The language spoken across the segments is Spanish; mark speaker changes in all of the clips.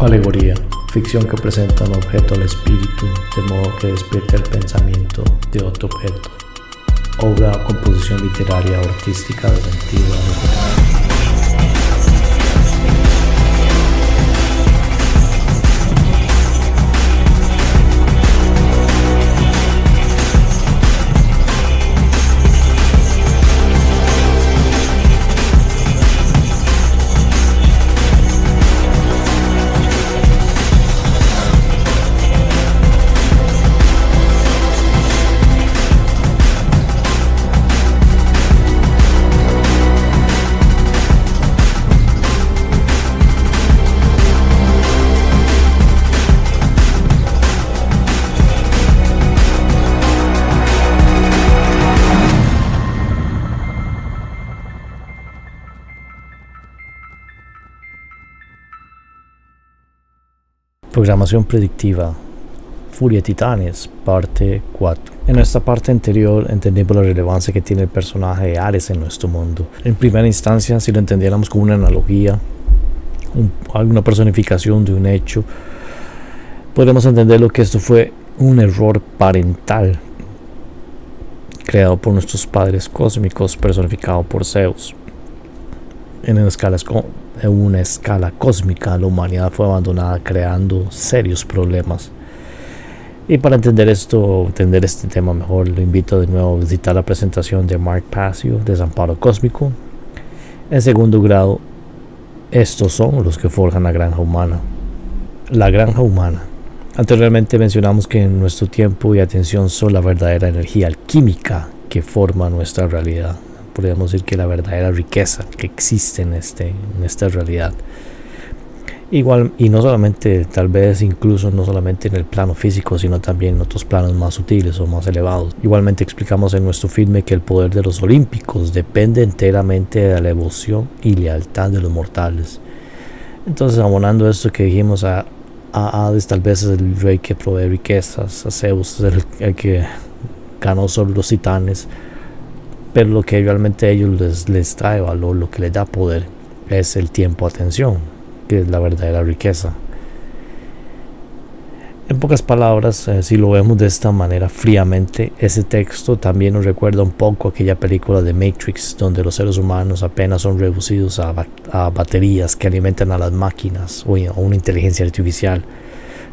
Speaker 1: Alegoría, ficción que presenta un objeto al espíritu de modo que despierte el pensamiento de otro objeto. Obra o composición literaria o artística de sentido alegórico. Programación predictiva, Furia de Titanes, parte 4. En esta parte anterior entendimos la relevancia que tiene el personaje de Ares en nuestro mundo. En primera instancia, si lo entendiéramos como una analogía, alguna personificación de un hecho, podemos entenderlo que esto fue un error parental creado por nuestros padres cósmicos, personificado por Zeus. En una escala cósmica, la humanidad fue abandonada, creando serios problemas. Y para entender este tema mejor, lo invito de nuevo a visitar la presentación de Mark Passio, Desamparo Cósmico. En segundo grado, estos son los que forjan la granja humana. La granja humana. Anteriormente mencionamos que en nuestro tiempo y atención son la verdadera energía alquímica que forma nuestra realidad. Podríamos decir que la verdadera riqueza que existe en esta realidad. Igual, y no solamente, tal vez incluso no solamente en el plano físico, sino también en otros planos más sutiles o más elevados. Igualmente explicamos en nuestro filme que el poder de los olímpicos depende enteramente de la devoción y lealtad de los mortales. Entonces, abonando esto que dijimos, a Hades tal vez es el rey que provee riquezas, a Zeus es el que ganó sobre los titanes. Pero lo que realmente a ellos les trae valor, lo que les da poder, es el tiempo, atención, que es la verdadera riqueza. En pocas palabras, si lo vemos de esta manera fríamente, ese texto también nos recuerda un poco aquella película de Matrix, donde los seres humanos apenas son reducidos a baterías que alimentan a las máquinas o a una inteligencia artificial.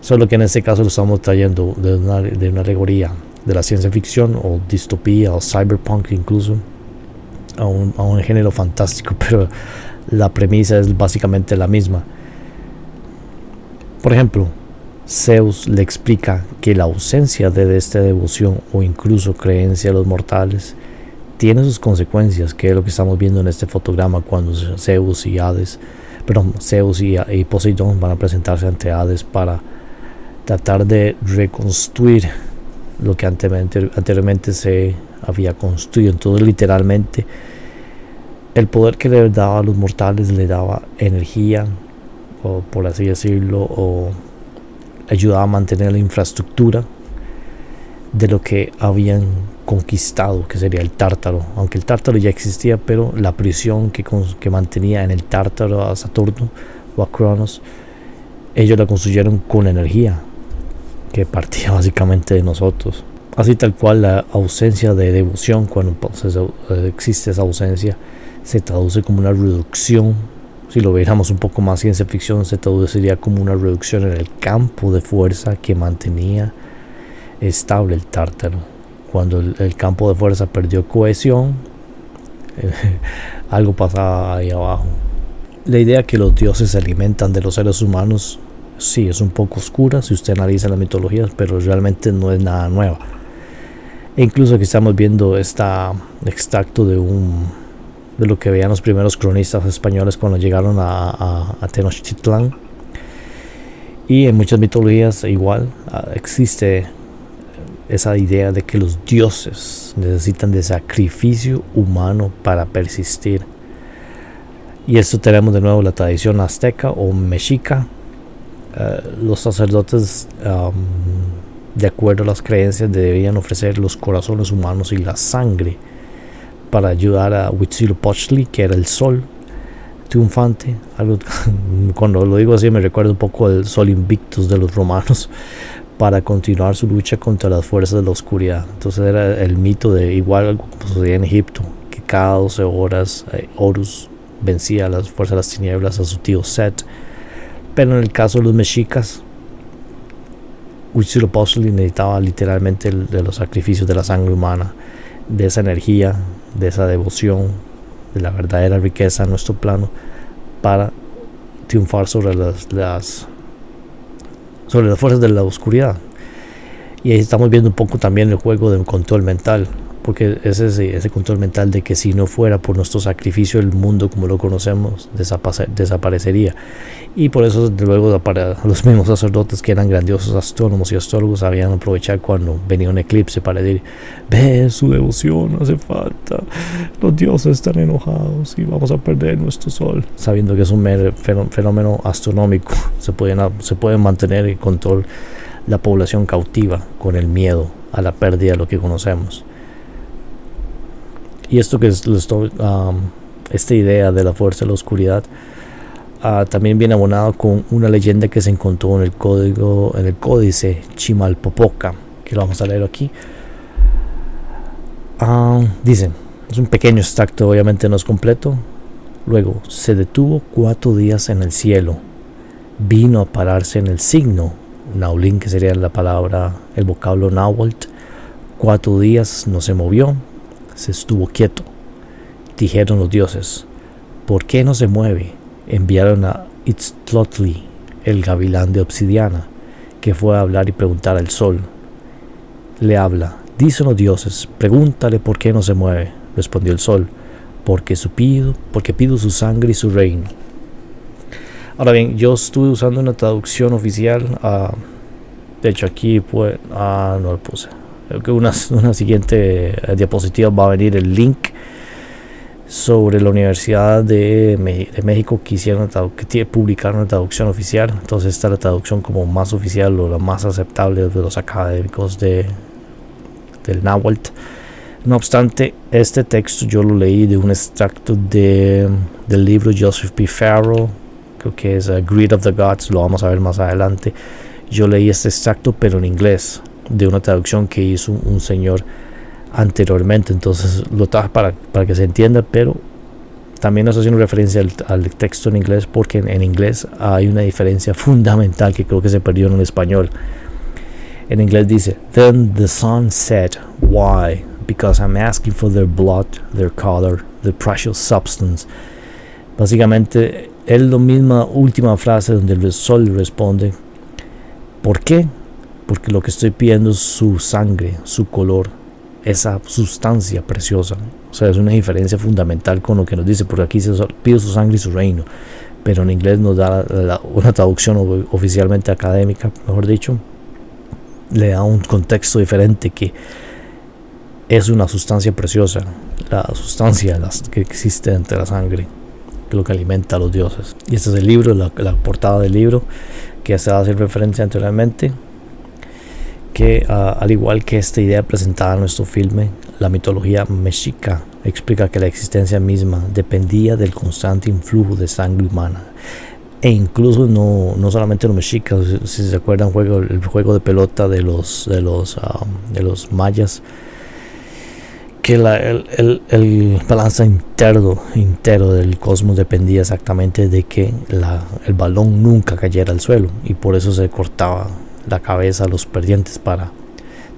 Speaker 1: Solo que en este caso lo estamos trayendo de una alegoría de la ciencia ficción o distopía o cyberpunk, incluso a un género fantástico, pero la premisa es básicamente la misma. Por ejemplo, Zeus le explica que la ausencia de esta devoción o incluso creencia a los mortales tiene sus consecuencias, que es lo que estamos viendo en este fotograma cuando Zeus y Poseidón van a presentarse ante Hades para tratar de reconstruir lo que anteriormente se había construido. Entonces, literalmente, el poder que le daba a los mortales le daba energía, o por así decirlo, o ayudaba a mantener la infraestructura de lo que habían conquistado, que sería el Tártaro. Aunque el Tártaro ya existía, pero la prisión que mantenía en el Tártaro a Saturno o a Cronos, ellos la construyeron con energía que partía básicamente de nosotros. Así tal cual, la ausencia de devoción, cuando existe esa ausencia, se traduce como una reducción. Si lo viéramos un poco más ciencia ficción, se traduciría como una reducción en el campo de fuerza que mantenía estable el Tártaro. Cuando el campo de fuerza perdió cohesión, algo pasaba ahí abajo. La idea que los dioses se alimentan de los seres humanos, sí, es un poco oscura si usted analiza las mitologías, pero realmente no es nada nueva. E incluso aquí estamos viendo este extracto de lo que veían los primeros cronistas españoles cuando llegaron a Tenochtitlán. Y en muchas mitologías igual existe esa idea de que los dioses necesitan de sacrificio humano para persistir. Y esto tenemos de nuevo la tradición azteca o mexica. Los sacerdotes, de acuerdo a las creencias, debían ofrecer los corazones humanos y la sangre para ayudar a Huitzilopochtli, que era el sol, triunfante. Algo, cuando lo digo así me recuerda un poco al Sol Invictus de los romanos, para continuar su lucha contra las fuerzas de la oscuridad. Entonces era el mito de igual algo como sucedía en Egipto, que cada 12 horas Horus vencía a las fuerzas de las tinieblas, a su tío Set. Pero en el caso de los mexicas, Huitzilopochtli necesitaba literalmente de los sacrificios de la sangre humana, de esa energía, de esa devoción, de la verdadera riqueza en nuestro plano, para triunfar sobre las fuerzas de la oscuridad. Y ahí estamos viendo un poco también el juego de control mental, porque es ese control mental de que si no fuera por nuestro sacrificio, el mundo como lo conocemos desaparecería. Y por eso luego los mismos sacerdotes, que eran grandiosos astrónomos y astrólogos, sabían aprovechar cuando venía un eclipse para decir: ve, su devoción hace falta, los dioses están enojados y vamos a perder nuestro sol, sabiendo que es un fenómeno astronómico. Se puede mantener en control la población cautiva con el miedo a la pérdida de lo que conocemos. Y esto esta idea de la fuerza de la oscuridad también viene abonado con una leyenda que se encontró en el códice Chimalpopoca, que lo vamos a leer aquí. Dice, es un pequeño extracto, obviamente no es completo. Luego, se detuvo 4 días en el cielo, vino a pararse en el signo Naulín, que sería la palabra, el vocablo náhuatl. 4 días no se movió, se estuvo quieto. Dijeron los dioses: ¿por qué no se mueve? Enviaron a Itztlotli, el gavilán de obsidiana, que fue a hablar y preguntar al sol. Le habla: dicen los dioses, pregúntale por qué no se mueve. Respondió el sol: porque pido su sangre y su reino. Ahora bien, yo estuve usando una traducción oficial. De hecho aquí no lo puse. Creo que una siguiente diapositiva va a venir el link sobre la Universidad de México, que publicaron una traducción oficial. Entonces esta es la traducción como más oficial o la más aceptable de los académicos del náhuatl. No obstante, este texto yo lo leí de un extracto del libro Joseph P. Farrell, creo que es Greed of the Gods, lo vamos a ver más adelante. Yo leí este extracto pero en inglés, de una traducción que hizo un señor anteriormente. Entonces lo traje para que se entienda, pero también estoy haciendo referencia al texto en inglés, porque en inglés hay una diferencia fundamental que creo que se perdió en el español. En inglés dice: then the sun said, why? Because I'm asking for their blood, their color, their precious substance. Básicamente es la misma última frase donde el sol responde: ¿por qué? Porque lo que estoy pidiendo es su sangre, su color, esa sustancia preciosa. O sea, es una diferencia fundamental con lo que nos dice, porque aquí se pide su sangre y su reino, pero en inglés nos da una traducción oficialmente académica, mejor dicho, le da un contexto diferente, que es una sustancia preciosa, la sustancia que existe entre la sangre, que es lo que alimenta a los dioses. Y este es el libro, la portada del libro, que se hace referencia anteriormente, que al igual que esta idea presentada en nuestro filme, la mitología mexica explica que la existencia misma dependía del constante influjo de sangre humana. E incluso no solamente los mexicas, si se acuerdan el juego de pelota de los mayas, que el balance entero del cosmos dependía exactamente de que el balón nunca cayera al suelo, y por eso se cortaba la cabeza a los perdientes para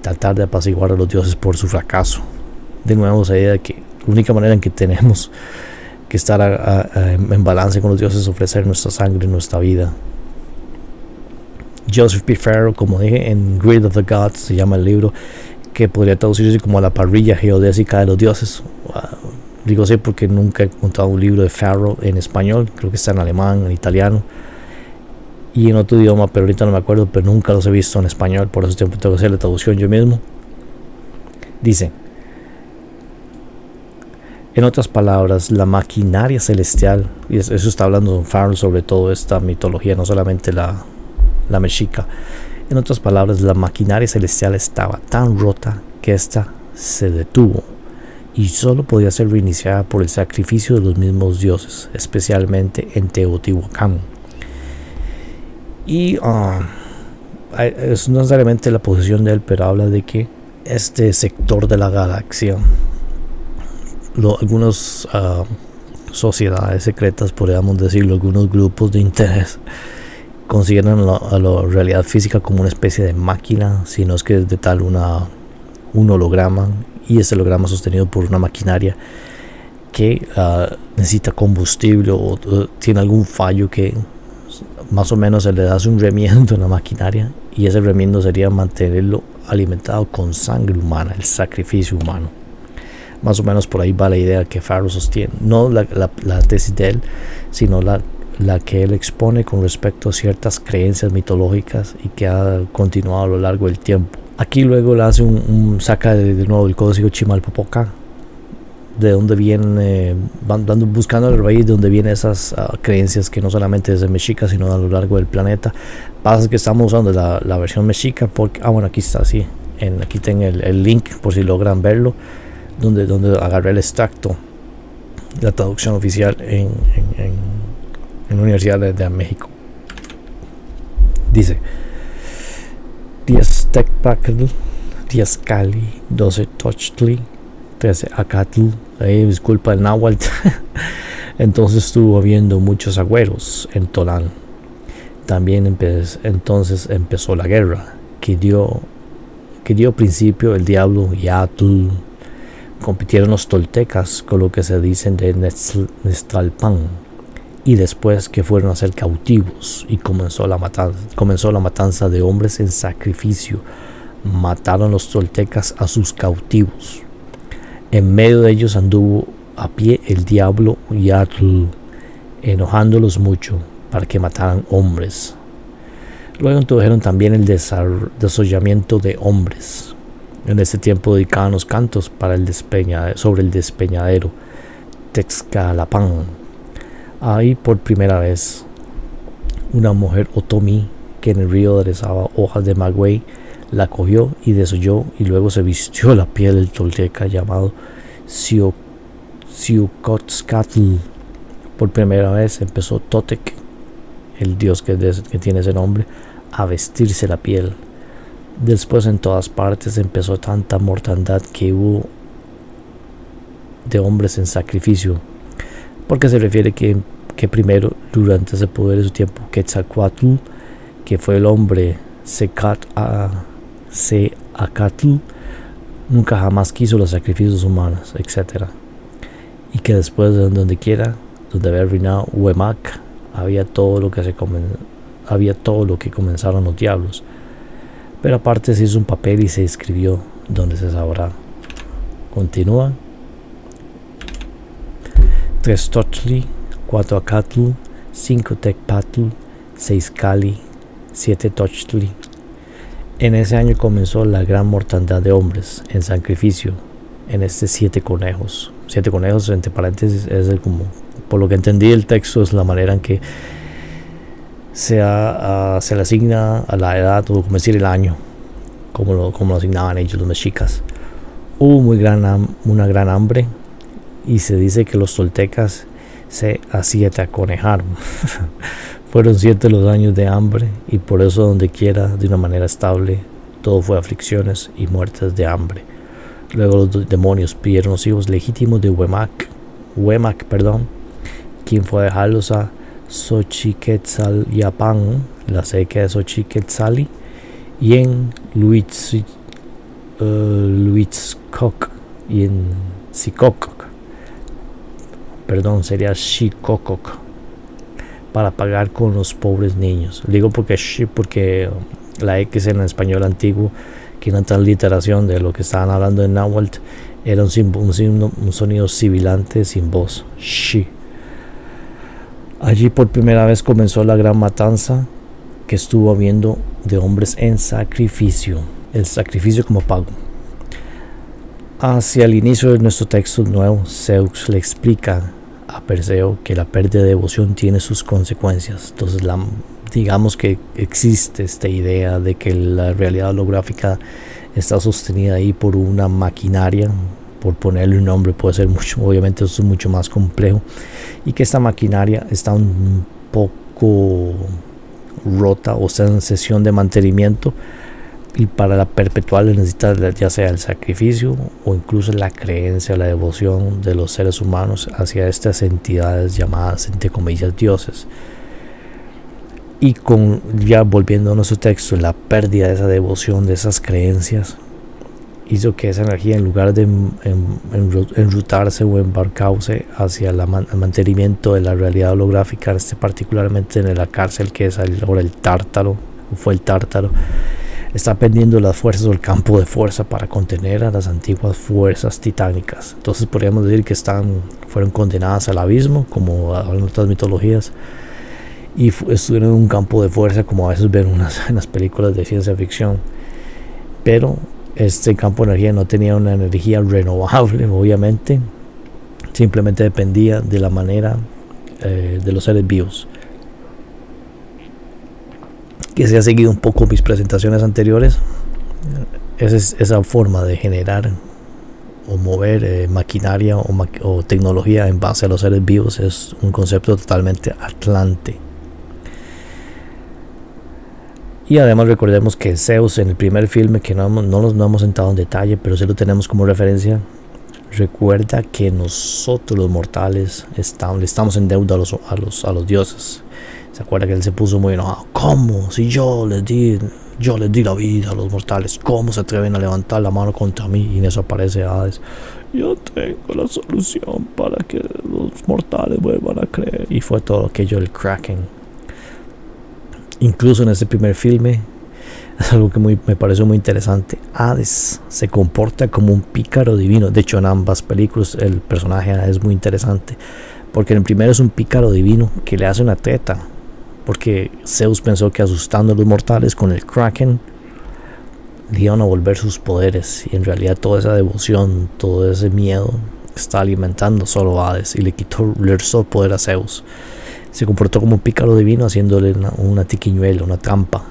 Speaker 1: tratar de apaciguar a los dioses por su fracaso. De nuevo, esa idea de que la única manera en que tenemos que estar en balance con los dioses es ofrecer nuestra sangre, nuestra vida. Joseph P. Farrell, como dije, en Greed of the Gods se llama el libro, que podría traducirse como la parrilla geodésica de los dioses. Digo así porque nunca he encontrado un libro de Farrell en español. Creo que está en alemán, en italiano y en otro idioma, pero ahorita no me acuerdo, pero nunca los he visto en español, por eso tengo que hacer la traducción yo mismo. Dice: en otras palabras, la maquinaria celestial, y eso está hablando Don Farrell sobre todo esta mitología, no solamente la mexica. En otras palabras, la maquinaria celestial estaba tan rota que ésta se detuvo, y solo podía ser reiniciada por el sacrificio de los mismos dioses, especialmente en Teotihuacán. Y es no necesariamente la posición de él, pero habla de que este sector de la galaxia, algunos sociedades secretas, podríamos decirlo, algunos grupos de interés, consideran a la realidad física como una especie de máquina, si no es que es de tal un holograma, y ese holograma sostenido por una maquinaria que necesita combustible o tiene algún fallo que más o menos se le da un remiendo en la maquinaria, y ese remiendo sería mantenerlo alimentado con sangre humana, el sacrificio humano. Más o menos por ahí va la idea que Faro sostiene, no la tesis de él, sino la que él expone con respecto a ciertas creencias mitológicas y que ha continuado a lo largo del tiempo. Aquí luego le hace saca de nuevo el código Chimalpopoca, de donde viene, buscando el raíz de donde vienen esas creencias, que no solamente desde Mexica sino a lo largo del planeta. Pasa que estamos usando la versión mexica porque, bueno, aquí está, sí, aquí tengo el link por si logran verlo, donde agarré el extracto, la traducción oficial en la Universidad de México. Dice: 10 Tecpacatl, 10 Cali, 12 Tochtli, 13 Acatl. Disculpa el náhuatl. Entonces estuvo habiendo muchos agüeros en Tolán. También entonces empezó la guerra, que dio principio el diablo Yatl. Compitieron los toltecas con lo que se dicen de Nestalpan, y después que fueron a ser cautivos, y comenzó la matanza de hombres en sacrificio. Mataron los toltecas a sus cautivos. En medio de ellos anduvo a pie el diablo Yatl, enojándolos mucho para que mataran hombres. Luego introdujeron también el desollamiento de hombres. En ese tiempo dedicaban los cantos sobre el despeñadero Texcalapán. Ahí por primera vez una mujer otomí, que en el río aderezaba hojas de maguey, la cogió y desolló, y luego se vistió la piel del tolteca llamado Xiucotzcatl. Por primera vez empezó Totec, el dios que tiene ese nombre, a vestirse la piel. Después en todas partes empezó tanta mortandad que hubo de hombres en sacrificio, porque se refiere que primero, durante ese poder de su tiempo, Quetzalcoatl, que fue el hombre Seacatl, nunca jamás quiso los sacrificios humanos, etc. Y que después de donde había reinado Huemac, había todo lo que comenzaron los diablos. Pero aparte se hizo un papel y se escribió, donde se sabrá. Continúa. 3 Tochtli, 4 Acatl, 5 Tecpatl, 6 Cali, 7 Tochtli. En ese año comenzó la gran mortandad de hombres en sacrificio en 7 conejos. 7 conejos, entre paréntesis, es como, por lo que entendí el texto, es la manera en que se le asigna a la edad, o como decir el año, como lo asignaban ellos, los mexicas. Hubo una gran hambre, y se dice que los toltecas se aconejaron. Fueron 7 los años de hambre, y por eso donde quiera, de una manera estable, todo fue aflicciones y muertes de hambre. Luego los demonios pidieron los hijos legítimos de Huemac, quien fue a dejarlos a Xochiquetzalyapan, la seca de Xochiquetzali, y en Luitzcoc, y en sería Xicococ, para pagar con los pobres niños. Digo porque la X en el español antiguo, que era una transliteración de lo que estaban hablando en náhuatl, era un sonido sibilante sin voz. Shi. Allí por primera vez comenzó la gran matanza que estuvo habiendo de hombres en sacrificio, el sacrificio como pago. Hacia el inicio de nuestro texto nuevo, Zeus le explica a Perseo que la pérdida de devoción tiene sus consecuencias. Entonces digamos que existe esta idea de que la realidad holográfica está sostenida ahí por una maquinaria, por ponerle un nombre, puede ser mucho, obviamente esto es mucho más complejo, y que esta maquinaria está un poco rota o está en sesión de mantenimiento, y para la perpetual necesita ya sea el sacrificio o incluso la creencia, la devoción de los seres humanos hacia estas entidades llamadas entre comillas dioses. Y con, ya volviendo a nuestro texto, la pérdida de esa devoción, de esas creencias, hizo que esa energía, en lugar de enrutarse o embarcarse hacia el mantenimiento de la realidad holográfica, particularmente en la cárcel que es ahora el Tártaro, fue el Tártaro, está perdiendo las fuerzas o el campo de fuerza para contener a las antiguas fuerzas titánicas. Entonces podríamos decir que fueron condenadas al abismo, como en otras mitologías, y estuvieron en un campo de fuerza como a veces ven en las películas de ciencia ficción. Pero este campo de energía no tenía una energía renovable, obviamente, simplemente dependía de la manera de los seres vivos. Que se ha seguido un poco mis presentaciones anteriores, esa forma de generar o mover maquinaria o tecnología en base a los seres vivos es un concepto totalmente atlante. Y además recordemos que Zeus, en el primer filme, que no hemos entrado en detalle, pero sí lo tenemos como referencia, recuerda que nosotros los mortales le estamos en deuda a los dioses. Se acuerda que él se puso muy enojado. ¿Cómo? Si yo les di la vida a los mortales, ¿cómo se atreven a levantar la mano contra mí? Y en eso aparece Hades. Yo tengo la solución para que los mortales vuelvan a creer. Y fue todo aquello del Kraken. Incluso en ese primer filme, es algo que me pareció muy interesante. Hades se comporta como un pícaro divino. De hecho, en ambas películas el personaje es muy interesante, porque en el primero es un pícaro divino que le hace una treta, porque Zeus pensó que asustando a los mortales con el Kraken le iban a volver sus poderes, y en realidad toda esa devoción, todo ese miedo está alimentando solo a Hades, y le restó poder a Zeus. Se comportó como un pícaro divino, haciéndole una tiquiñuela, una trampa.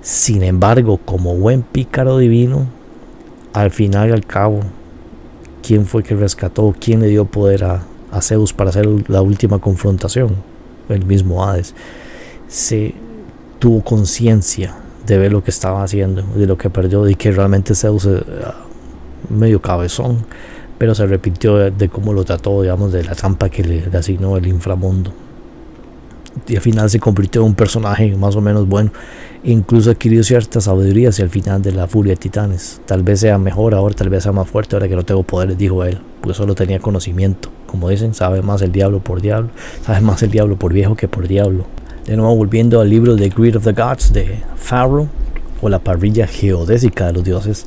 Speaker 1: Sin embargo, como buen pícaro divino, al final y al cabo, ¿quién fue que rescató? ¿Quién le dio poder a Zeus para hacer la última confrontación? El mismo Hades. Se tuvo conciencia de ver lo que estaba haciendo, de lo que perdió, y que realmente Zeus medio cabezón, pero se arrepintió de cómo lo trató, digamos, de la trampa que le asignó el inframundo. Y al final se convirtió en un personaje más o menos bueno, incluso adquirió cierta sabiduría hacia el final de la furia de titanes. Tal vez sea mejor ahora, tal vez sea más fuerte ahora que no tengo poderes, dijo él, porque solo tenía conocimiento. Como dicen, sabe más el diablo por diablo, sabe más el diablo por viejo que por diablo. De nuevo, volviendo al libro The Greed of the Gods de Pharaoh, o la parrilla geodésica de los dioses,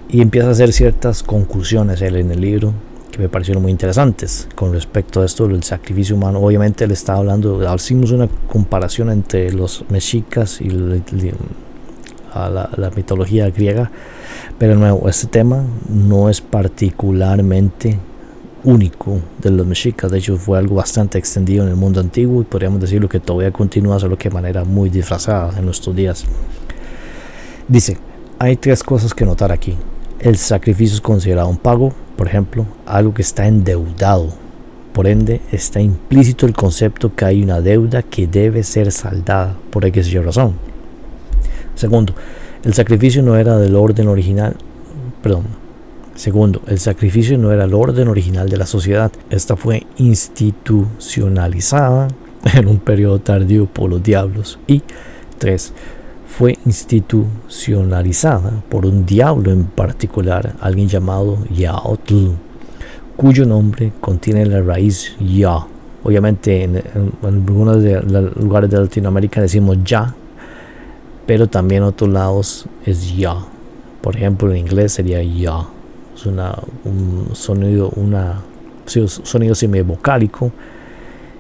Speaker 1: y empieza a hacer ciertas conclusiones él en el libro que me parecieron muy interesantes con respecto a esto del sacrificio humano. Obviamente él está hablando, hicimos una comparación entre los mexicas y la mitología griega, pero de nuevo, este tema no es particularmente único de los mexicas. De hecho, fue algo bastante extendido en el mundo antiguo, y podríamos decirlo que todavía continúa, solo que de manera muy disfrazada en nuestros días. Dice, hay tres cosas que notar aquí. El sacrificio es considerado un pago, por ejemplo, algo que está endeudado. Por ende, está implícito el concepto que hay una deuda que debe ser saldada por X y razón. Segundo, el sacrificio no era del orden original. Segundo, el sacrificio no era el orden original de la sociedad. Esta fue institucionalizada en un periodo tardío por los diablos. Y 3. Fue institucionalizada por un diablo en particular, alguien llamado Yaotl, cuyo nombre contiene la raíz Ya. Obviamente en algunos lugares de Latinoamérica decimos Ya, pero también en otros lados es Ya. Por ejemplo, en inglés sería Ya. Es un sonido semivocálico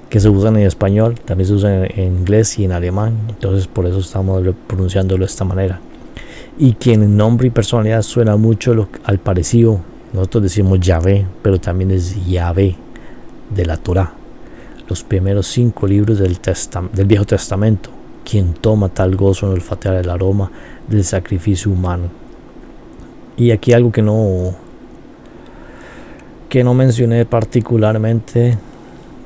Speaker 1: que se usan en español, también se usan en inglés y en alemán. Entonces por eso estamos pronunciándolo de esta manera. Y que en nombre y personalidad suena mucho al parecido. Nosotros decimos Yahvé, pero también es Yahvé de la Torá, los primeros 5 libros del Viejo Testamento, quien toma tal gozo en olfatear el aroma del sacrificio humano. Y aquí algo que no que no mencioné particularmente,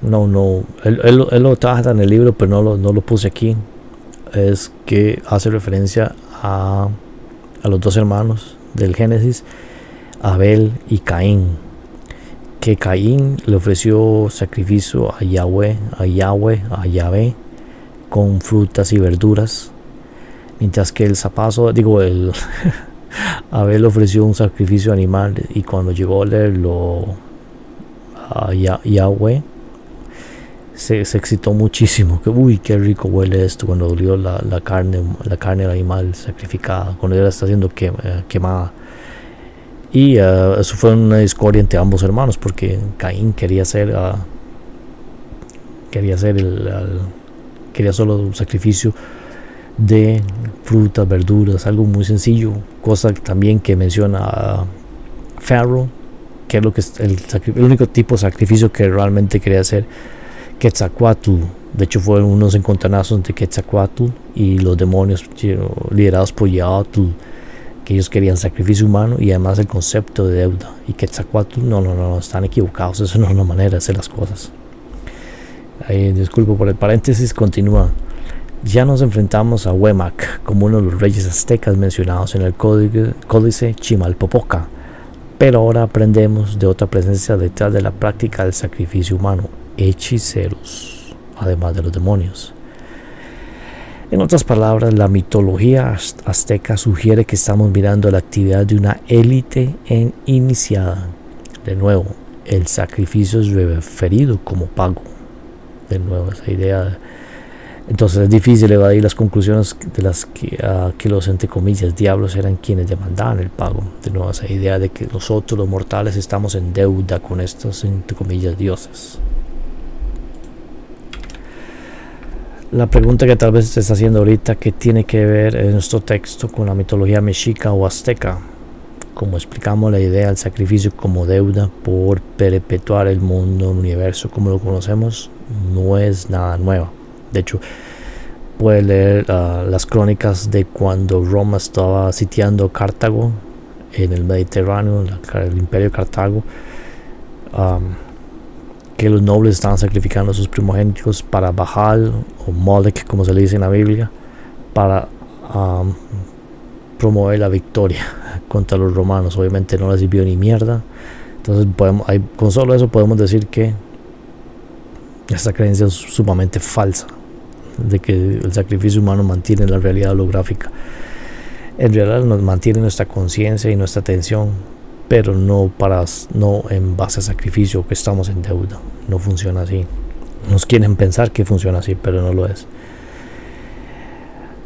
Speaker 1: él lo trata en el libro, pero no lo puse aquí, es que hace referencia a los dos hermanos del Génesis, Abel y Caín, que Caín le ofreció sacrificio a Yahvé, con frutas y verduras, mientras que Abel ofreció un sacrificio animal, y cuando llegó a leerlo a Yahweh, se excitó muchísimo, que uy, qué rico huele esto, cuando olió la carne del animal sacrificada, cuando ella está siendo quemada. Y eso fue una discordia entre ambos hermanos, porque Caín quería solo un sacrificio de frutas, verduras, algo muy sencillo, cosa también que menciona Pharaoh, que es lo que es el único tipo de sacrificio que realmente quería hacer Quetzalcóatl. De hecho, fueron unos encontronazos entre Quetzalcóatl y los demonios liderados por Yaotl, que ellos querían sacrificio humano y además el concepto de deuda. Y Quetzalcóatl, no, están equivocados, eso no es una manera de hacer las cosas. Disculpo por el paréntesis, continúa. Ya nos enfrentamos a Huemac como uno de los reyes aztecas mencionados en el códice Chimalpopoca, pero ahora aprendemos de otra presencia detrás de la práctica del sacrificio humano: hechiceros, además de los demonios. En otras palabras, la mitología azteca sugiere que estamos mirando la actividad de una élite iniciada. De nuevo, el sacrificio es referido como pago. De nuevo, esa idea. Entonces es difícil evadir las conclusiones de las que los, entre comillas, diablos eran quienes demandaban el pago. De nuevo, esa idea de que nosotros los mortales estamos en deuda con estos, entre comillas, dioses. La pregunta que tal vez te está haciendo ahorita: ¿qué tiene que ver en nuestro texto con la mitología mexica o azteca? Como explicamos, la idea del sacrificio como deuda por perpetuar el mundo, el universo como lo conocemos, no es nada nueva. De hecho, puede leer las crónicas de cuando Roma estaba sitiando Cartago en el Mediterráneo, el imperio de Cartago, que los nobles estaban sacrificando a sus primogénitos para Baal o Molech, como se le dice en la Biblia, para promover la victoria contra los romanos. Obviamente no les sirvió ni mierda. Entonces con solo eso podemos decir que esta creencia es sumamente falsa, de que el sacrificio humano mantiene la realidad holográfica. En realidad nos mantiene nuestra conciencia y nuestra atención, pero no en base a sacrificio, que estamos en deuda. No funciona así. Nos quieren pensar que funciona así, pero no lo es.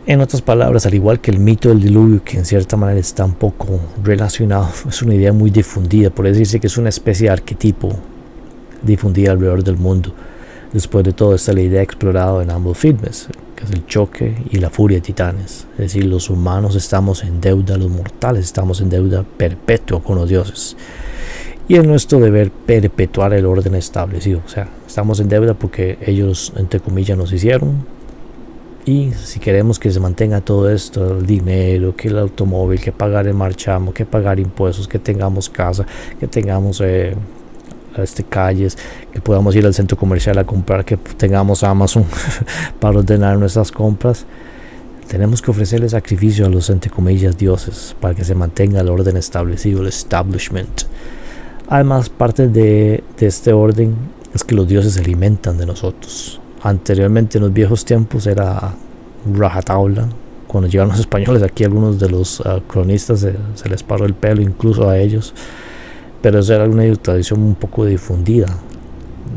Speaker 1: En otras palabras, al igual que el mito del diluvio, que en cierta manera está un poco relacionado, es una idea muy difundida, por decirse que es una especie de arquetipo difundida alrededor del mundo. Después de todo, está la idea explorada en ambos filmes, que es el choque y la furia de titanes. Es decir, los humanos estamos en deuda, los mortales estamos en deuda perpetua con los dioses. Y es nuestro deber perpetuar el orden establecido. O sea, estamos en deuda porque ellos, entre comillas, nos hicieron. Y si queremos que se mantenga todo esto, el dinero, que el automóvil, que pagar el marchamo, que pagar impuestos, que tengamos casa, que tengamos calles, que podamos ir al centro comercial a comprar, que tengamos Amazon para ordenar nuestras compras, tenemos que ofrecerle sacrificio a los, entre comillas, dioses, para que se mantenga el orden establecido, el establishment. Además, parte de este orden es que los dioses se alimentan de nosotros. Anteriormente, en los viejos tiempos, era rajatabla. Cuando llegaron los españoles aquí, algunos de los cronistas se les paró el pelo, incluso a ellos. Pero eso era una tradición un poco difundida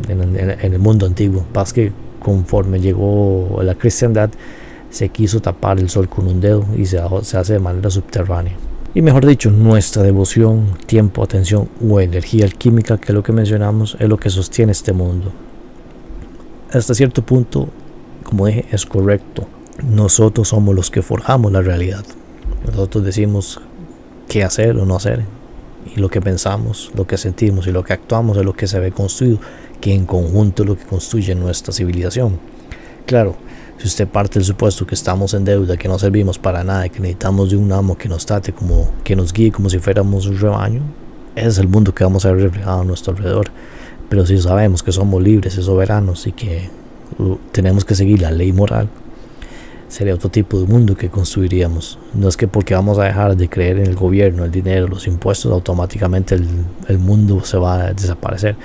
Speaker 1: en el mundo antiguo. Pasa que conforme llegó la cristiandad, se quiso tapar el sol con un dedo y se hace de manera subterránea. Y mejor dicho, nuestra devoción, tiempo, atención o energía alquímica, que es lo que mencionamos, es lo que sostiene este mundo. Hasta cierto punto, como dije, es correcto. Nosotros somos los que forjamos la realidad. Nosotros decimos qué hacer o no hacer. Y lo que pensamos, lo que sentimos y lo que actuamos es lo que se ve construido, que en conjunto es lo que construye nuestra civilización. Claro, si usted parte del supuesto que estamos en deuda, que no servimos para nada, que necesitamos de un amo que nos trate que nos guíe como si fuéramos un rebaño, Ese es el mundo que vamos a ver reflejado a nuestro alrededor. Pero si sabemos que somos libres y soberanos y que tenemos que seguir la ley moral, sería otro tipo de mundo que construiríamos. No es que porque vamos a dejar de creer en el gobierno, el dinero, los impuestos, automáticamente el mundo se va a desaparecer.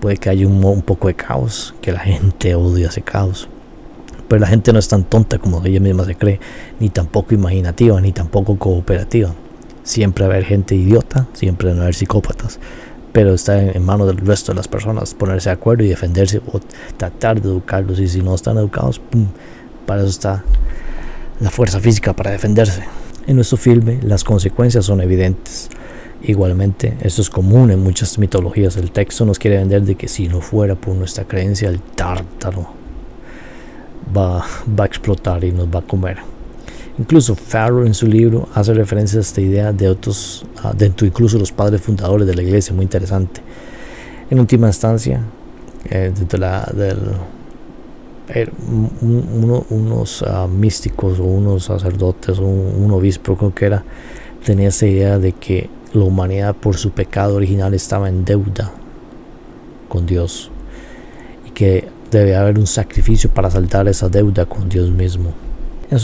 Speaker 1: Puede que haya un poco de caos, que la gente odia ese caos. Pero la gente no es tan tonta como ella misma se cree, ni tampoco imaginativa, ni tampoco cooperativa. Siempre va a haber gente idiota, siempre va a haber psicópatas. Pero está en manos del resto de las personas ponerse de acuerdo y defenderse o tratar de educarlos. Y si no están educados, ¡pum!, para eso está la fuerza física, para defenderse. En nuestro filme las consecuencias son evidentes. Igualmente, esto es común en muchas mitologías. El texto nos quiere vender de que si no fuera por nuestra creencia, el tártaro va a explotar y nos va a comer. Incluso Farrell en su libro hace referencia a esta idea de otros, dentro incluso los padres fundadores de la iglesia, muy interesante. En última instancia, unos místicos o unos sacerdotes o un obispo, creo que era, tenía esa idea de que la humanidad por su pecado original estaba en deuda con Dios y que debe haber un sacrificio para saldar esa deuda con Dios mismo. En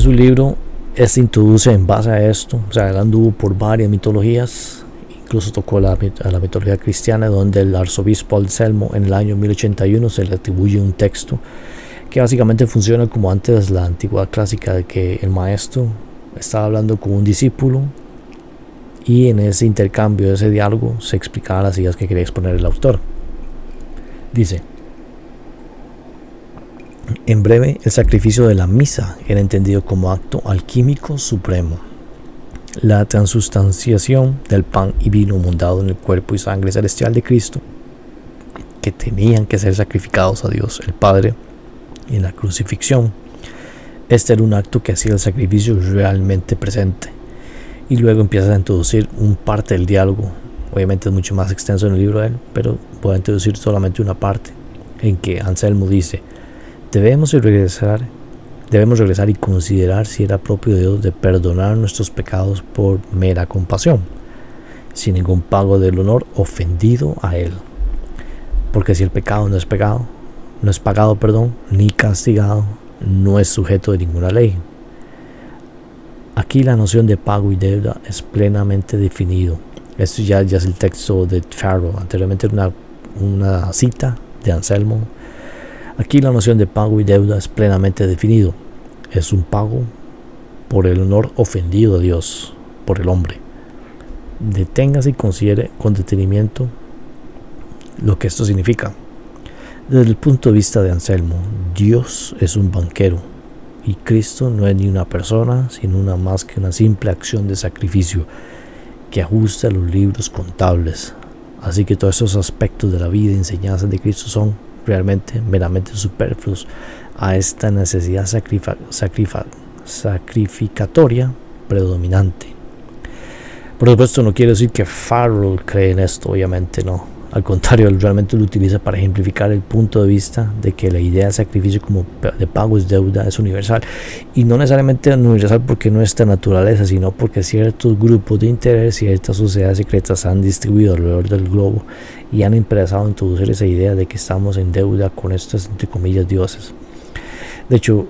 Speaker 1: su libro se introduce en base a esto. O sea, él anduvo por varias mitologías, incluso tocó a la mitología cristiana, donde el arzobispo Anselmo en el año 1081 se le atribuye un texto que básicamente funciona como antes la antigüedad clásica, de que el maestro estaba hablando con un discípulo y en ese intercambio, ese diálogo, se explicaban las ideas que quería exponer el autor. Dice: en breve, el sacrificio de la misa era entendido como acto alquímico supremo. La transustanciación del pan y vino mundado en el cuerpo y sangre celestial de Cristo, que tenían que ser sacrificados a Dios el Padre en la crucifixión. Este era un acto que hacía el sacrificio realmente presente. Y luego empieza a introducir un parte del diálogo. Obviamente es mucho más extenso en el libro de él, pero voy a introducir solamente una parte en que Anselmo dice: Debemos regresar y considerar si era propio de Dios de perdonar nuestros pecados por mera compasión, sin ningún pago del honor ofendido a Él. Porque si el pecado no es pagado, ni castigado, no es sujeto de ninguna ley. Aquí la noción de pago y deuda es plenamente definido. Esto ya es el texto de Farrell. Anteriormente era una cita de Anselmo. Aquí la noción de pago y deuda es plenamente definido. Es un pago por el honor ofendido a Dios por el hombre. Deténgase y considere con detenimiento lo que esto significa. Desde el punto de vista de Anselmo, Dios es un banquero y Cristo no es ni una persona, sino más que una simple acción de sacrificio que ajusta los libros contables. Así que todos esos aspectos de la vida y enseñanzas de Cristo son realmente meramente superfluos a esta necesidad sacrificatoria predominante. Por supuesto, no quiere decir que Farrell cree en esto, obviamente no. Al contrario, él realmente lo utiliza para ejemplificar el punto de vista de que la idea de sacrificio como de pago es deuda es universal. Y no necesariamente universal porque nuestra naturaleza, sino porque ciertos grupos de interés, ciertas sociedades secretas se han distribuido alrededor del globo y han empezado a introducir esa idea de que estamos en deuda con estos, entre comillas, dioses. De hecho,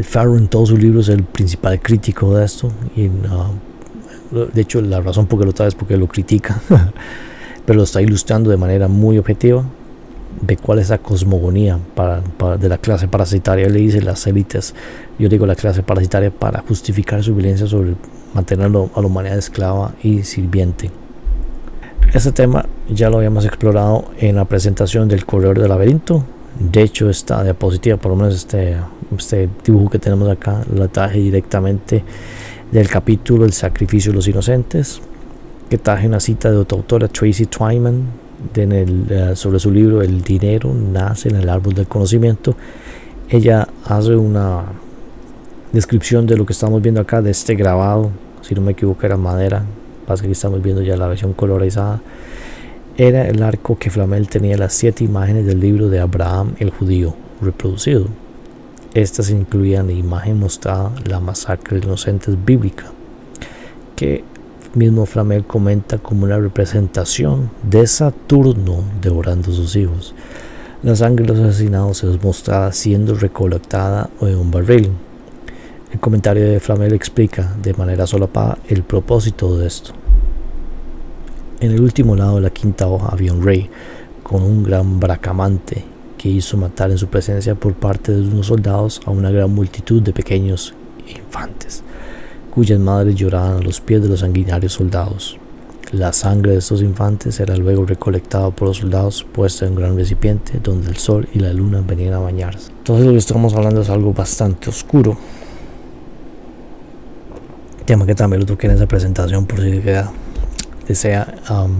Speaker 1: Farrell en todos sus libros es el principal crítico de esto. Y de hecho, la razón por qué lo trae es porque lo critica. Pero lo está ilustrando de manera muy objetiva de cuál es la cosmogonía de la clase parasitaria. Él le dice las élites, yo digo la clase parasitaria, para justificar su violencia sobre mantener a la humanidad esclava y sirviente. Este tema ya lo habíamos explorado en la presentación del Corredor del Laberinto. De hecho, esta diapositiva, por lo menos este dibujo que tenemos acá, lo traje directamente del capítulo El sacrificio de los inocentes, que traje una cita de otra autora, Tracy Twyman, sobre su libro El dinero nace en el árbol del conocimiento. Ella hace una descripción de lo que estamos viendo acá, de este grabado, si no me equivoco era madera, pasa que aquí estamos viendo ya la versión colorizada. Era el arco que Flamel tenía las 7 imágenes del libro de Abraham el judío reproducido. Estas incluían la imagen mostrada, la masacre de los inocentes bíblica, que mismo Flamel comenta como una representación de Saturno devorando a sus hijos. La sangre de los asesinados es mostrada siendo recolectada en un barril. El comentario de Flamel explica de manera solapada el propósito de esto. En el último lado de la quinta hoja había un rey con un gran bracamante que hizo matar en su presencia por parte de unos soldados a una gran multitud de pequeños infantes, cuyas madres lloraban a los pies de los sanguinarios soldados. La sangre de estos infantes era luego recolectada por los soldados, puesta en un gran recipiente donde el sol y la luna venían a bañarse. Entonces lo que estamos hablando es algo bastante oscuro, tema que también lo toqué en esa presentación por si desea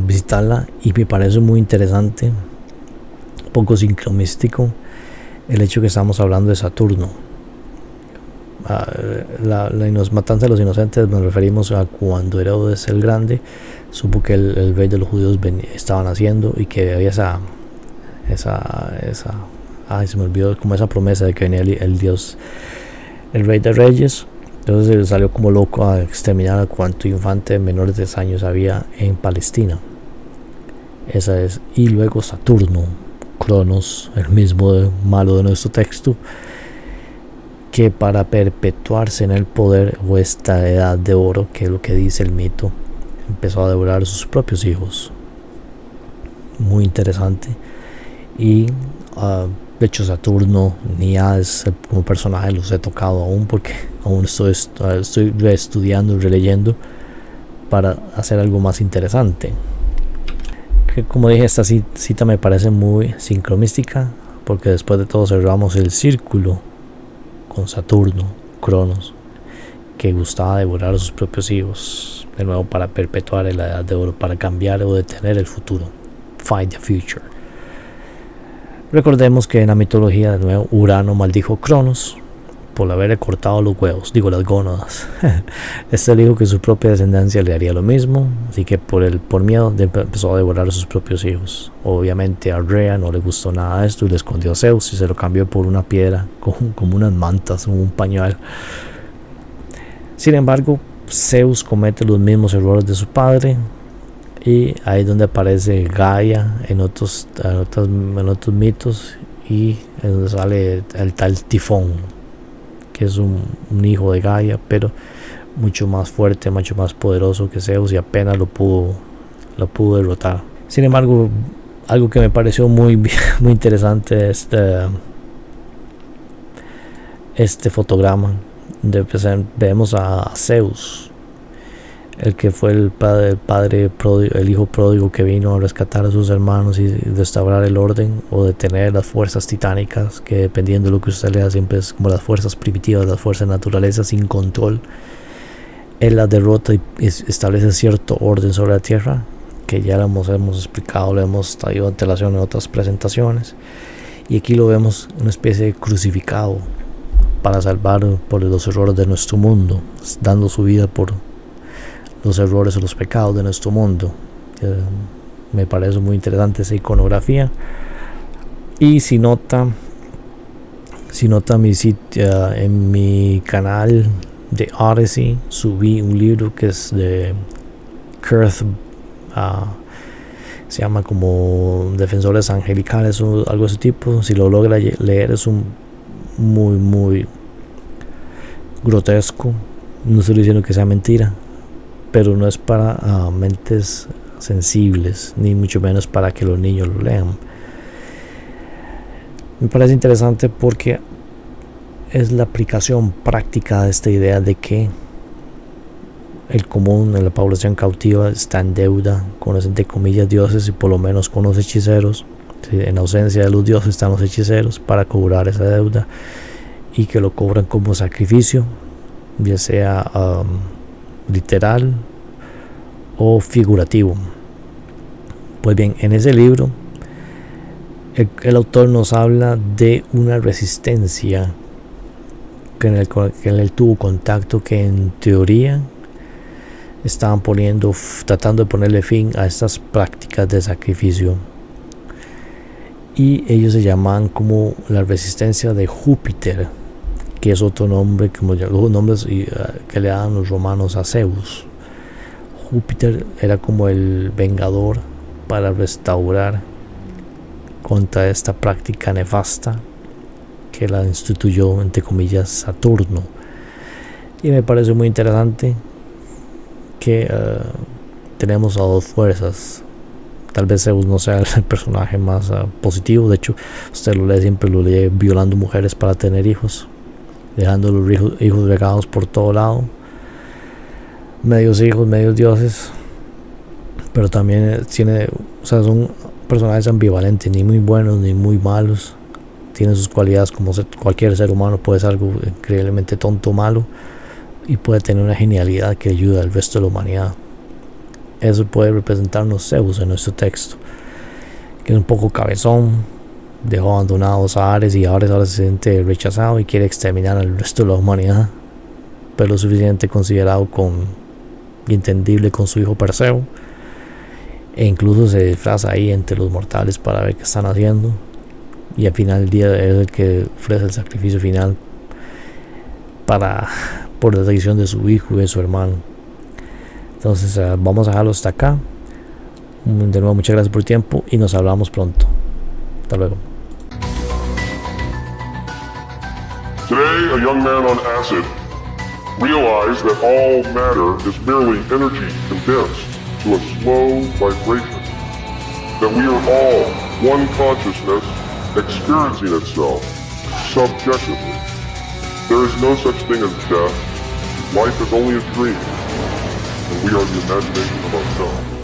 Speaker 1: visitarla, y me parece muy interesante, un poco sincronístico, el hecho que estamos hablando de Saturno. La matanza de los inocentes nos referimos a cuando Herodes el Grande supo que el rey de los judíos estaba naciendo y que había se me olvidó, como esa promesa de que venía el Dios, el rey de reyes. Entonces él salió como loco a exterminar a cuanto infante de menores de 10 años había en Palestina. Esa es. Y luego Saturno, Cronos, el mismo malo de nuestro texto, que para perpetuarse en el poder o esta edad de oro, que es lo que dice el mito, empezó a devorar a sus propios hijos. Muy interesante. Y de hecho Saturno ni Hades como personaje los he tocado aún, porque aún estoy reestudiando y releyendo para hacer algo más interesante. Que, como dije, esta cita me parece muy sincronística, porque después de todo cerramos el círculo con Saturno, Cronos, que gustaba devorar a sus propios hijos, de nuevo para perpetuar la edad de oro, para cambiar o detener el futuro. Fight the future. Recordemos que en la mitología, de nuevo, Urano maldijo a Cronos por haberle cortado los huevos, las gónadas. Este le dijo que su propia descendencia le haría lo mismo, así que por miedo empezó a devorar a sus propios hijos. Obviamente a Rhea no le gustó nada de esto y le escondió a Zeus y se lo cambió por una piedra, como unas mantas, como un pañuelo. Sin embargo, Zeus comete los mismos errores de su padre, y ahí es donde aparece Gaia en otros mitos, y es donde sale el tal Tifón, que es un hijo de Gaia, pero mucho más fuerte, mucho más poderoso que Zeus, y apenas lo pudo derrotar. Sin embargo, algo que me pareció muy interesante es este fotograma, donde vemos a Zeus, el que fue el padre pródigo, el hijo pródigo que vino a rescatar a sus hermanos y restaurar el orden o detener las fuerzas titánicas, que dependiendo de lo que usted lea siempre es como las fuerzas primitivas, las fuerzas naturalezas sin control. Él las derrota y establece cierto orden sobre la tierra, que ya lo hemos explicado, lo hemos traído a antelación en otras presentaciones, y aquí lo vemos una especie de crucificado para salvar por los errores de nuestro mundo, dando su vida por los errores o los pecados de nuestro mundo. Me parece muy interesante esa iconografía. Y si nota mi sitio, en mi canal de Odyssey subí un libro que es de Kurth, se llama como Defensores Angelicales o algo de ese tipo. Si lo logra leer, es un muy grotesco. No estoy diciendo que sea mentira, pero no es para mentes sensibles, ni mucho menos para que los niños lo lean. Me parece interesante porque es la aplicación práctica de esta idea de que el común en la población cautiva está en deuda con los, entre comillas, dioses, y por lo menos con los hechiceros. En ausencia de los dioses están los hechiceros para cobrar esa deuda, y que lo cobran como sacrificio, ya sea literal o figurativo. Pues bien, en ese libro el autor nos habla de una resistencia que en él tuvo contacto, que en teoría estaban tratando de ponerle fin a estas prácticas de sacrificio, y ellos se llaman como la resistencia de Júpiter, que es otro nombre, como los nombres que le dan los romanos a Zeus. Júpiter era como el vengador para restaurar contra esta práctica nefasta que la instituyó, entre comillas, Saturno. Y me parece muy interesante que tenemos a dos fuerzas. Tal vez Zeus no sea el personaje más positivo. De hecho, usted lo lee, siempre lo lee violando mujeres para tener hijos, dejando los hijos regados por todo lado, medios hijos, medios dioses. Pero también tiene, o sea, son personajes ambivalentes, ni muy buenos ni muy malos. Tienen sus cualidades, como cualquier ser humano puede ser algo increíblemente tonto, malo, y puede tener una genialidad que ayuda al resto de la humanidad. Eso puede representarnos Zeus en nuestro texto, que es un poco cabezón, dejó abandonados a Ares y ahora se siente rechazado y quiere exterminar al resto de la humanidad, pero lo suficiente considerado y entendible con su hijo Perseo, e incluso se disfraza ahí entre los mortales para ver qué están haciendo, y al final del día es el que ofrece el sacrificio final por la traición de su hijo y de su hermano. Entonces vamos a dejarlo hasta acá. De nuevo, muchas gracias por el tiempo y nos hablamos pronto. Hasta luego.
Speaker 2: Today, a young man on acid realized that all matter is merely energy condensed to a slow vibration. That we are all one consciousness experiencing itself subjectively. There is no such thing as death. Life is only a dream, and we are the imagination of ourselves.